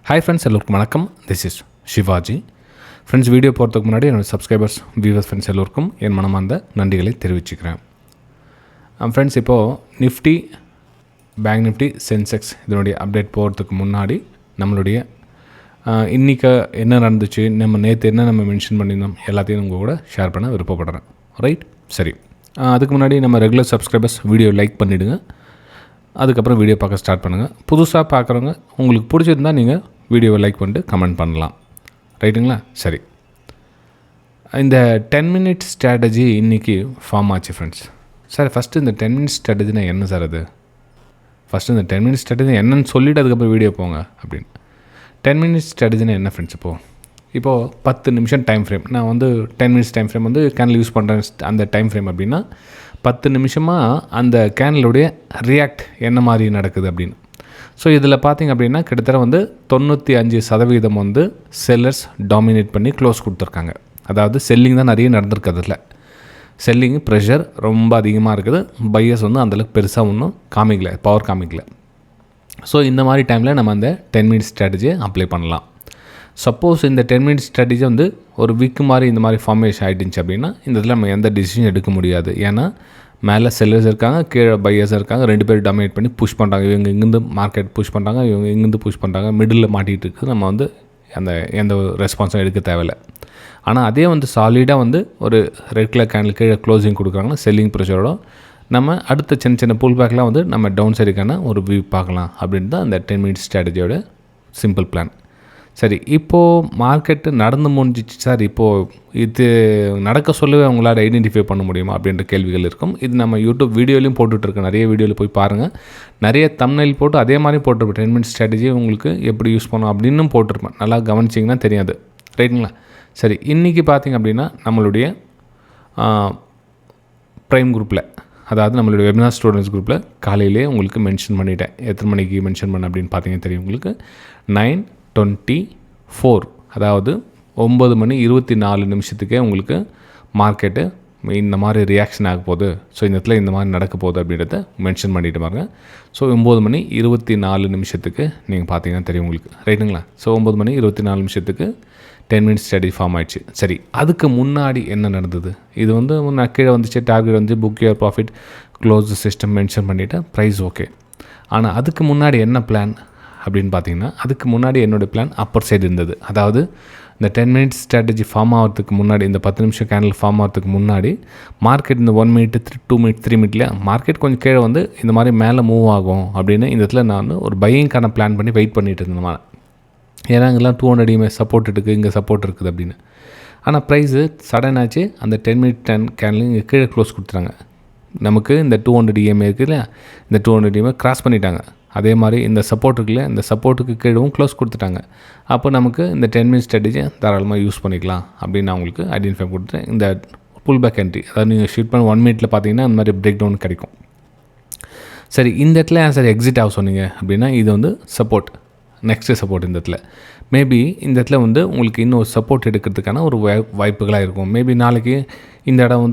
Hi friends, எல்லோருக்கும் வணக்கம். This is Sivaji. Friends, video போகிறதுக்கு முன்னாடி என்னோடய சப்ஸ்கிரைபர்ஸ், வியூவர்ஸ், ஃப்ரெண்ட்ஸ் எல்லோருக்கும் என் மனமார்ந்த நன்றிகளை தெரிவிச்சுக்கிறேன். ஃப்ரெண்ட்ஸ், இப்போது நிஃப்டி, பேங்க் நிஃப்டி, சென்செக்ஸ் இதனுடைய அப்டேட் போகிறதுக்கு முன்னாடி நம்மளுடைய இன்றைக்கி என்ன நடந்துச்சு, நம்ம நேற்று என்ன மென்ஷன் பண்ணியிருந்தோம் எல்லாத்தையும் உங்கள் கூட ஷேர் பண்ண விருப்பப்படுறேன். ரைட், சரி. அதுக்கு முன்னாடி நம்ம ரெகுலர் சப்ஸ்கிரைபர்ஸ் வீடியோ லைக் பண்ணிவிடுங்க. அதுக்கப்புறம் வீடியோ பார்க்க ஸ்டார்ட் பண்ணுங்கள். புதுசாக பார்க்குறவங்க உங்களுக்கு பிடிச்சிருந்தால் நீங்கள் வீடியோவை லைக் பண்ணிட்டு கமெண்ட் பண்ணலாம். ரைட்டுங்களா? சரி. இந்த 10 மினிட்ஸ் ஸ்ட்ராட்டஜி இன்றைக்கி ஃபார்ம் ஆச்சு ஃப்ரெண்ட்ஸ். சார், ஃபஸ்ட்டு இந்த 10 மினிட்ஸ் ஸ்ட்ராட்டஜினா என்ன சார் அது? ஃபஸ்ட்டு இந்த 10 மினிட்ஸ் ஸ்ட்ராட்டஜி என்னன்னு சொல்லிவிட்டு அதுக்கப்புறம் வீடியோ போங்க அப்படின்னு. 10 மினிட்ஸ் ஸ்ட்ராட்டஜினா என்ன ஃப்ரெண்ட்ஸ்? இப்போது 10 நிமிஷம் டைம் ஃப்ரேம். நான் 10 minutes time frame candle use பண்ணுறேன். அந்த டைம் ஃப்ரேம் அப்படின்னா 10 நிமிஷமாக அந்த கேண்டிலுடைய ரியாக்ட் என்ன மாதிரி நடக்குது அப்படின்னு. ஸோ இதில் பார்த்திங்க அப்படின்னா கிட்டத்தட்ட 95% செல்லர்ஸ் டாமினேட் பண்ணி க்ளோஸ் கொடுத்துருக்காங்க. அதாவது செல்லிங் தான் நிறைய நடந்திருக்கிறதுல. செல்லிங் ப்ரெஷர் ரொம்ப அதிகமாக இருக்குது. பையர்ஸ் அந்தளவுக்கு பெருசாக ஒன்றும் காமிக்கல, பவர் காமிக்கல. ஸோ இந்த மாதிரி டைமில் நம்ம அந்த 10 மினிட்ஸ் ஸ்ட்ராட்டஜியை அப்ளை பண்ணலாம். சப்போஸ் இந்த 10 மினிட்ஸ் ஸ்ட்ராட்டஜி ஒரு வீக்கு மாதிரி இந்த மாதிரி ஃபார்மேஷன் ஆகிடுச்சு அப்படின்னா இந்த இதில் நம்ம எந்த டிசிஷன் எடுக்க முடியாது. ஏன்னா மேலே செல்லர்ஸ் இருக்காங்க, கீழே பையர்ஸ் இருக்காங்க. 2 பேர் டாமினேட் பண்ணி புஷ் பண்ணுறாங்க. இவங்க இங்கேருந்து மார்க்கெட் புஷ் பண்ணுறாங்க, இவங்க இங்கேருந்து புஷ் பண்ணுறாங்க. மிடில் மாட்டிகிட்டு இருக்குது. நம்ம அந்த எந்த ஒரு ரெஸ்பான்ஸும் எடுக்க தேவையில்லை. ஆனால் அதே சாலிடாக ஒரு ரெட் கலர் கேண்டில் கீழே க்ளோசிங் கொடுக்குறாங்கன்னா செல்லிங் ப்ரெஷரோட நம்ம அடுத்த சின்ன சின்ன புல் பேக்லாம் நம்ம டவுன் சைடுக்கான ஒரு வியூ பார்க்கலாம் அப்படின்னு தான் அந்த 10 மினிட்ஸ் ஸ்ட்ராட்டஜியோட சிம்பிள் பிளான். சரி, இப்போது மார்க்கெட்டு நடந்து முடிஞ்சிச்சு சார், இப்போது இது நடக்க சொல்லவே அவங்களால ஐடென்டிஃபை பண்ண முடியுமா அப்படின்ற கேள்விகள் இருக்கும். இது நம்ம யூடியூப் வீடியோலையும் போட்டுட்ருக்கோம். நிறைய வீடியோவில் போய் பாருங்கள். நிறைய தம்ப்நெயில் போட்டு அதே மாதிரி போட்டிருப்பேன். 10 மினிட்ஸ் ஸ்ட்ராட்டஜி உங்களுக்கு எப்படி யூஸ் பண்ணணும் அப்படின்னு போட்டிருப்பேன். நல்லா கவனிச்சிங்கன்னா தெரியாது. ரைட்டுங்களா? சரி, இன்றைக்கி பார்த்திங்க அப்படின்னா நம்மளுடைய ப்ரைம் குரூப்பில், அதாவது நம்மளுடைய வெபினார் ஸ்டூடெண்ட்ஸ் குரூப்பில் காலையிலே உங்களுக்கு மென்ஷன் பண்ணிட்டேன். எத்தனை மணிக்கு மென்ஷன் பண்ண அப்படின்னு பார்த்தீங்கன்னா தெரியும் உங்களுக்கு. 9:24, அதாவது 9:24 உங்களுக்கு மார்க்கெட்டு இந்த மாதிரி ரியாக்ஷன் ஆக போகுது. ஸோ இந்த இடத்துல இந்த மாதிரி நடக்க போகுது அப்படின்றத மென்ஷன் பண்ணிட்டு பாருங்க. ஸோ 9:24 நீங்கள் பார்த்தீங்கன்னா தெரியும் உங்களுக்கு. ரைட்டுங்களா? ஸோ 9:24 10 மினிட்ஸ் ஸ்ட்ராட்டஜி ஃபார்ம் ஆயிடுச்சு. சரி, அதுக்கு முன்னாடி என்ன நடந்தது? இது நான் கீழே வந்துச்சு. Target book your profit, close system mention பண்ணிவிட்டு ப்ரைஸ் ஓகே. ஆனால் அதுக்கு முன்னாடி என்ன பிளான் அப்படின்னு பார்த்தீங்கன்னா, அதுக்கு முன்னாடி என்னோடய பிளான் அப்பர் சைடு இருந்தது. அதாவது இந்த 10 மினிட்ஸ் ஸ்ட்ராட்டஜி ஃபார்ம் ஆகிறதுக்கு முன்னாடி, இந்த 10 நிமிஷம் கேண்டில் ஃபார்ம் ஆகிறதுக்கு முன்னாடி மார்க்கெட் இந்த 1 மினிட் 2 மினிட் 3 மினிட்ல மார்க்கெட் கொஞ்சம் கீழே இந்த மாதிரி மேலே மூவ் ஆகும் அப்படின்னு இந்த இடத்துல நான் ஒரு பையிங்கான பிளான் பண்ணி வெயிட் பண்ணிட்டு இருந்தேன். ஏன்னா இங்கெல்லாம் 200 EMA சப்போர்ட் இருக்குது, இங்கே சப்போர்ட் இருக்குது அப்படின்னு. ஆனால் ப்ரைஸு சடன் ஆச்சு. அந்த 10 மினிட் கேண்டில் இங்கே கீழே க்ளோஸ் கொடுத்துட்டாங்க. நமக்கு இந்த 200 EMA இருக்குது இல்லையா, இந்த 200 EMA கிராஸ் பண்ணிட்டாங்க. அதே மாதிரி இந்த சப்போர்ட் இருக்குல்ல, இந்த சப்போர்ட்டுக்கு கீழவும் க்ளோஸ் கொடுத்துட்டாங்க. அப்போ நமக்கு இந்த 10 மினிட்ஸ் ஸ்ட்ராட்டஜியை தாராளமாக யூஸ் பண்ணிக்கலாம் அப்படின்னு நான் உங்களுக்கு ஐடென்டிஃபை கொடுத்துட்டேன். இந்த புல் பேக் என்ட்ரி, அதாவது நீங்கள் ஷூட் பண்ண 1 மினிட்ல பார்த்தீங்கன்னா அந்த மாதிரி பிரேக் டவுன் கிடைக்கும். சரி, இந்த இடத்துல ஏன் சார் எக்ஸிட் ஆக சொன்னீங்க அப்படின்னா, இது சப்போர்ட், நெக்ஸ்ட்டு சப்போர்ட். இந்த இடத்துல மேபி இந்த இடத்துல உங்களுக்கு இன்னும் ஒரு சப்போர்ட் எடுக்கிறதுக்கான ஒரு வாய்ப்புகளாக இருக்கும். மேபி நாளைக்கு இந்த இடம்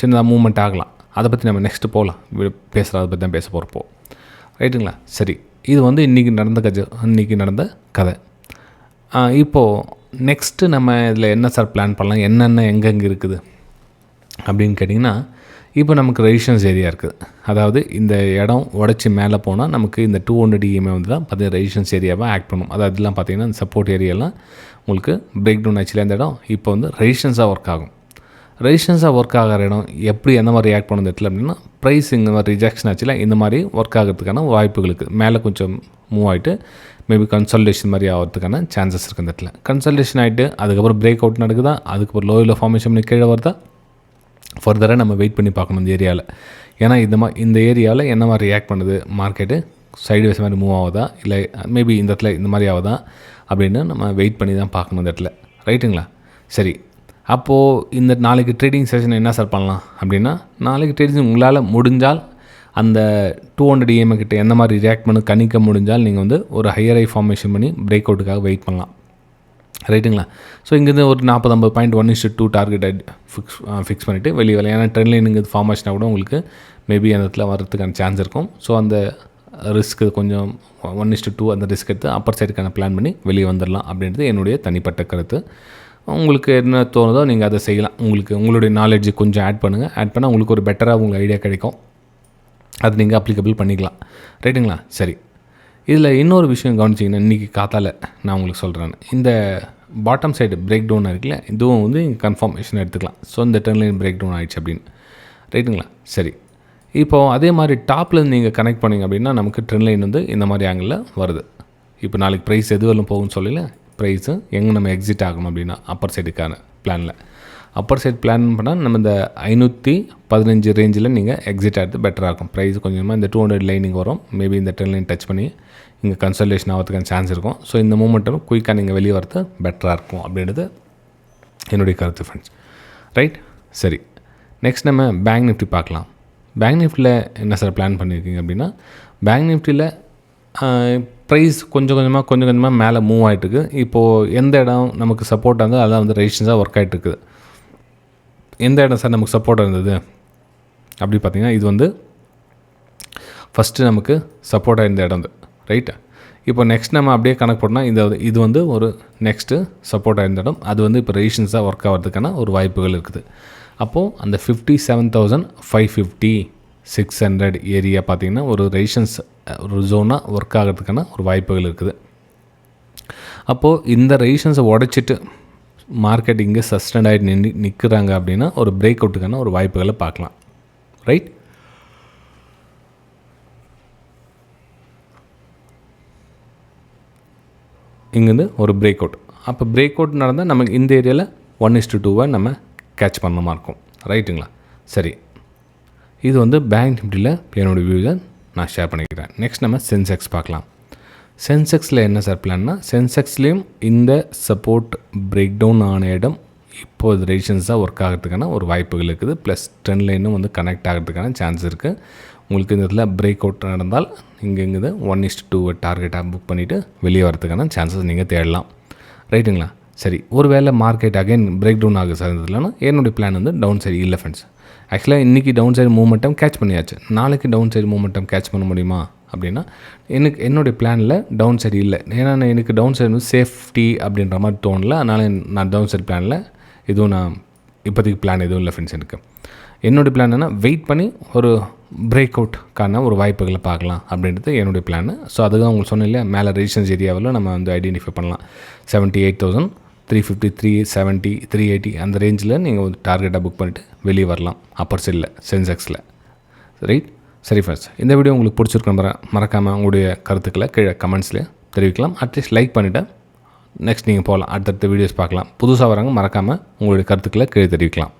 சின்னதாக மூவ்மெண்ட் ஆகலாம். அதை பற்றி நம்ம நெக்ஸ்ட்டு போகலாம், பேசுகிறோம். அதை பற்றி தான் பேச போகிறப்போ. ரைட்டுங்களா? சரி, இது இன்றைக்கி நடந்த கதை. இப்போது நெக்ஸ்ட்டு நம்ம இதில் என்ன சார் பிளான் பண்ணலாம், என்னென்ன எங்கெங்கே இருக்குது அப்படின்னு கேட்டிங்கன்னா, இப்போ நமக்கு ரெசிஸ்டன்ஸ் ஏரியா இருக்குது. அதாவது இந்த இடம் உடச்சி மேலே போனால் நமக்கு இந்த 200 EMA தான் பார்த்தீங்கன்னா ரெசிஸ்டன்ஸ் ஏரியாவாக ஆக்ட் பண்ணும். அதாவது இதெல்லாம் பார்த்தீங்கன்னா இந்த சப்போர்ட் ஏரியாலாம் உங்களுக்கு பிரேக் டவுன் ஆச்சுல இந்த இடம் இப்போ ரெசிஸ்டன்ஸாக ஒர்க் ஆகும். ரெசிஸ்டன்ஸாக ஒர்க் ஆகிற இடம் எப்படி எந்த மாதிரி ரியாக்ட் பண்ணுது இடத்துல அப்படின்னா, ப்ரைஸ் இந்த மாதிரி ரிஜெக்ஷன் ஆச்சுல இந்த மாதிரி ஒர்க் ஆகிறதுக்கான வாய்ப்புகள் இருக்குது. மேலே கொஞ்சம் மூவ் ஆகிட்டு மேபி கன்சல்டேஷன் மாதிரி ஆகிறதுக்கான சான்சஸ் இருக்குது. இந்த இடத்துல கன்சல்டேஷன் ஆகிட்டு அதுக்கப்புறம் பிரேக் அவுட் நடக்குதா, அதுக்கப்புறம் லோவில் ஃபார்மேஷன் பண்ணி கீழே வருதா, ஃபர்தராக நம்ம வெயிட் பண்ணி பார்க்கணும் இந்த ஏரியாவில். ஏன்னா இந்த ஏரியாவில் என்ன மாதிரி ரியாக்ட் பண்ணுது மார்க்கெட்டு, சைடுவேஸ் மாதிரி மூவ் ஆகுதா, இல்லை மேபி இந்த இடத்துல இந்த மாதிரி ஆகுதா அப்படின்னு நம்ம வெயிட் பண்ணி தான் பார்க்கணும் இந்த இடத்துல. ரைட்டுங்களா? சரி, அப்போது இந்த நாளைக்கு ட்ரேடிங் செஷன் என்ன சார் பண்ணலாம் அப்படின்னா, நாளைக்கு ட்ரேடிங் உங்களால் முடிஞ்சால் அந்த 200 EMA கிட்ட என்ன மாதிரி ரியாக்ட் பண்ணி கணிக்க முடிஞ்சால் நீங்கள் ஒரு ஹையர் ஐ ஃபார்மேஷன் பண்ணி பிரேக் அவுட்டுக்காக வெயிட் பண்ணலாம். ரைட்டுங்களா? ஸோ இங்கேருந்து ஒரு 40-50 பாயிண்ட் 1:2 டார்கெட் ஃபிக்ஸ் பண்ணிவிட்டு வெளியே வரலாம். ஏன்னா ட்ரெண்ட் லைன் இங்கே ஃபார்மேஷனாக கூட உங்களுக்கு மேபி அந்த இடத்துல வர்றதுக்கான சான்ஸ் இருக்கும். ஸோ அந்த ரிஸ்க்கு கொஞ்சம் 1:2 அந்த ரிஸ்க் எடுத்து அப்பர் சைடுக்கான பிளான் பண்ணி வெளியே வந்துடலாம் அப்படின்றது என்னுடைய தனிப்பட்ட கருத்து. உங்களுக்கு என்ன தோணுதோ நீங்கள் அதை செய்யலாம். உங்களுடைய நாலேஜ் கொஞ்சம் ஆட் பண்ணுங்கள். ஆட் பண்ணால் உங்களுக்கு ஒரு பெட்டராக உங்களுக்கு ஐடியா கிடைக்கும். அது நீங்கள் அப்ளிகபிள் பண்ணிக்கலாம். ரைட்டுங்களா? சரி, இதில் இன்னொரு விஷயம் கவனிச்சிங்கன்னா, இன்றைக்கி காத்தால நான் உங்களுக்கு சொல்கிறேன், இந்த பாட்டம் சைடு பிரேக் டவுன் இருக்குல்ல, இதுவும் வந்து கன்ஃபர்மேஷன் எடுத்துக்கலாம். ஸோ இந்த ட்ரெண்ட் லைன் பிரேக் டவுன் ஆகிடுச்சு அப்படின்னு. ரைட்டுங்களா? சரி, இப்போது அதே மாதிரி டாப்பில் நீங்கள் கனெக்ட் பண்ணிங்க அப்படின்னா நமக்கு ட்ரெண்ட் லைன் வந்து இந்த மாதிரி ஆங்கிளில் வருது. இப்போ நாளைக்கு ப்ரைஸ் எது வரலும் போகும்னு சொல்லல, ப்ரைஸு எங்கே நம்ம எக்ஸிட் ஆகணும் அப்படின்னா அப்பர் சைடுக்கான பிளானில் அப்பர் சைட் பிளான் பண்ணால் நம்ம இந்த 515 ரேஞ்சில் நீங்கள் எக்ஸிட் ஆகிறது பெட்டராக இருக்கும். ப்ரைஸ் கொஞ்சமாக இந்த 200 லைனிங் வரும். மேபி இந்த ட்ரெண்ட் லைன் டச் பண்ணி இங்கே கன்சல்டேஷன் ஆகிறதுக்கான சான்ஸ் இருக்கும். ஸோ இந்த மூமெண்ட்டும் குயிக்காக நீங்கள் வெளியே வரது பெட்டராக இருக்கும் அப்படின்றது என்னுடைய கருத்து ஃப்ரெண்ட்ஸ். ரைட், சரி, நெக்ஸ்ட் நம்ம பேங்க் நிஃப்டி பார்க்கலாம். பேங்க் நிஃப்டியில் என்ன சார் பிளான் பண்ணியிருக்கீங்க அப்படின்னா, பேங்க் நிஃப்டியில் ப்ரைஸ் கொஞ்சம் கொஞ்சமாக மேலே மூவ் ஆகிட்டுருக்கு. இப்போது எந்த இடம் நமக்கு சப்போர்ட்டாக இருந்தது அதெல்லாம் வந்து ரெசிஸ்டன்ஸாக ஒர்க் ஆகிட்டுருக்குது. எந்த இடம் சார் நமக்கு சப்போர்ட்டாக இருந்தது அப்படி பார்த்திங்கன்னா, இது வந்து ஃபஸ்ட்டு நமக்கு சப்போர்ட்டாக இருந்த இடம் வந்து ரைட்டு. இப்போ நெக்ஸ்ட் நம்ம அப்படியே கணக்கு போட்டோம்னா இது வந்து ஒரு நெக்ஸ்ட்டு சப்போர்ட்டாக இருந்த இடம். அது வந்து இப்போ ரெசிஸ்டன்ஸாக ஒர்க் ஆகிறதுக்கான ஒரு வாய்ப்புகள் இருக்குது. அப்போது அந்த 57,550 600 ஏரியா பார்த்திங்கன்னா ஒரு ரெசிஸ்டன்ஸ் ஒரு ஜோனாக ஒர்க் ஆகிறதுக்கான ஒரு வாய்ப்புகள் இருக்குது. அப்போது இந்த ரெசிஸ்டன்ஸை உடைச்சிட்டு மார்க்கெட் இங்கே சஸ்டெண்ட் ஆகிட்டு நிற்கிறாங்க அப்படின்னா ஒரு பிரேக் அவுட்டுக்கான ஒரு வாய்ப்புகளை பார்க்கலாம். ரைட், இங்கேருந்து ஒரு பிரேக் அவுட். அப்போ பிரேக் அவுட் நடந்தால் நமக்கு இந்த ஏரியாவில் 1:2 நம்ம கேட்ச் பண்ண மாதிரி இருக்கும். ரைட்டுங்களா? சரி, இது வந்து பேங்க் நிஃப்டியில் என்னோடய வியூவை நான் ஷேர் பண்ணிக்கிறேன். நெக்ஸ்ட் நம்ம சென்செக்ஸ் பார்க்கலாம். சென்செக்ஸில் என்ன சார் பிளான்னா, சென்செக்ஸ்லேயும் இந்த சப்போர்ட் பிரேக் டவுன் ஆன இடம் இப்போது ரெசிஸ்டன்ஸாக ஒர்க் ஆகிறதுக்கான ஒரு வாய்ப்புகள் இருக்குது. ப்ளஸ் ட்ரெண்ட் லைனும் வந்து கனெக்ட் ஆகிறதுக்கான சான்ஸ் இருக்குது. உங்களுக்கு இந்த இடத்துல பிரேக் அவுட் நடந்தால் இங்கேருந்து 1:2 டார்கெட்டாக புக் பண்ணிவிட்டு வெளியே வரதுக்கான சான்சஸ் நீங்கள் தேடலாம். ரைட்டுங்களா? சரி, ஒரு வேளை மார்க்கெட் அகைன் பிரேக் டவுன் ஆக சார்ந்ததுலன்னா என்னுடைய பிளான் வந்து டவுன் சைடு இல்லை ஃப்ரெண்ட்ஸ். ஆக்சுவலாக இன்றைக்கி டவுன் சைடு மூமெண்டம் கேட்ச் பண்ணியாச்சு. நாளைக்கு டவுன் சைடு மூமெண்டம் கேட்ச் பண்ண முடியுமா அப்படின்னா என்னுடைய பிளானில் டவுன் சைடு இல்லை. ஏன்னா எனக்கு டவுன் சைடு வந்து சேஃப்டி அப்படின்ற மாதிரி தோணலை. அதனால் நான் டவுன் சைடு பிளானில் எதுவும் நான் இப்போதைக்கு பிளான் எதுவும் இல்லை ஃப்ரெண்ட்ஸ். என்னுடைய பிளான் என்ன, வெயிட் பண்ணி ஒரு பிரேக் அவுட்கான ஒரு வாய்ப்புகளை பார்க்கலாம் அப்படின்றது என்னுடைய பிளான். ஸோ அதுதான் உங்களுக்கு சொன்னேன் இல்லையா, மேலே ரெசிஸ்டன்ஸ் ஏரியாவில் நம்ம வந்து ஐடென்டிஃபை பண்ணலாம். 78,350 370 380 அந்த ரேஞ்சில் நீங்கள் ஒரு டார்கெட்டாக புக் பண்ணிவிட்டு வெளியே வரலாம் அப்பர் சைடில் சென்செக்ஸில். ரைட், சரி ஃப்ரெண்ட்ஸ், இந்த வீடியோ உங்களுக்கு பிடிச்சிருக்க மறக்காமல் உங்களுடைய கருத்துக்களை கீழே கமெண்ட்ஸில் தெரிவிக்கலாம். அட்லீஸ்ட் லைக் பண்ணிவிட்டு நெக்ஸ்ட் நீங்கள் போகலாம், அடுத்தடுத்த வீடியோஸ் பார்க்கலாம். புதுசாக வராங்க மறக்காமல் உங்களுடைய கருத்துக்களை கீழே தெரிவிக்கலாம்.